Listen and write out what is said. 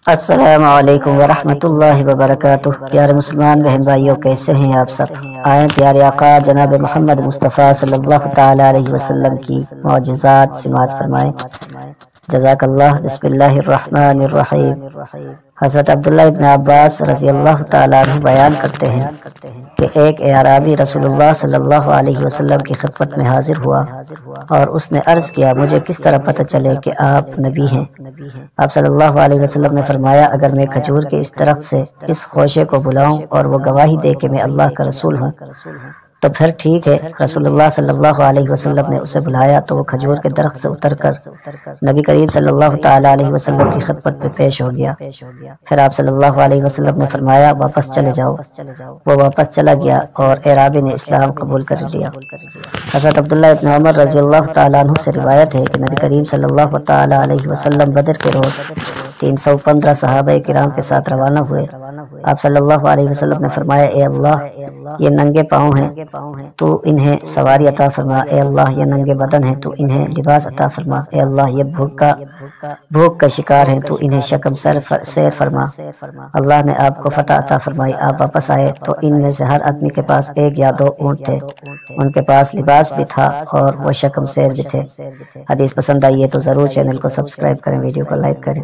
السلام علیکم ورحمۃ اللہ وبرکاتہ۔ پیارے مسلمان بہن بھائیوں، کیسے ہیں آپ سب؟ آئیں پیارے آقا جناب محمد مصطفیٰ صلی اللہ تعالی علیہ وسلم کی معجزات سماعت فرمائیں۔ جزاک اللہ۔ بسم اللہ الرحمن الرحیم۔ حضرت عبداللہ ابن عباس رضی اللہ تعالیٰ عنہ بیان کرتے ہیں کہ ایک اعرابی رسول اللہ صلی اللہ علیہ وسلم کی خدمت میں حاضر ہوا اور اس نے عرض کیا، مجھے کس طرح پتہ چلے کہ آپ نبی ہیں؟ آپ صلی اللہ علیہ وسلم نے فرمایا، اگر میں کھجور کے اس درخت سے اس خوشے کو بلاؤں اور وہ گواہی دے کہ میں اللہ کا رسول ہوں تو پھر ٹھیک ہے۔ رسول اللہ صلی اللہ علیہ وسلم نے اسے بلایا تو وہ کھجور کے درخت سے اتر کر نبی کریم صلی اللہ تعالی علیہ وسلم کی خدمت میں پیش ہو گیا۔ پھر آپ صلی اللہ علیہ وسلم نے فرمایا، واپس چلے جاؤ۔ وہ واپس چلا گیا اور اعرابی نے اسلام قبول کر لیا۔ حضرت عبداللہ ابن عمر رضی اللہ تعالیٰ عنہ سے روایت ہے کہ نبی کریم صلی اللہ تعالی علیہ وسلم بدر کے روز 315 صحابہ کرام کے ساتھ روانہ ہوئے۔ آپ صلی اللہ علیہ وسلم نے فرمایا، اے اللہ، یہ ننگے پاؤں ہیں تو انہیں سواری عطا فرما۔ اے اللہ، یہ ننگے بدن ہیں تو انہیں لباس عطا فرما۔ اے اللہ، یہ بھوک کا شکار ہیں تو انہیں شکم سیر فرما۔ اللہ نے آپ کو فتح عطا فرمائی۔ آپ واپس آئے تو ان میں سے ہر آدمی کے پاس 1 یا 2 اونٹ تھے، ان کے پاس لباس بھی تھا اور وہ شکم سیر بھی تھے۔ حدیث پسند آئی ہے تو ضرور چینل کو سبسکرائب کریں، ویڈیو کو لائک کریں۔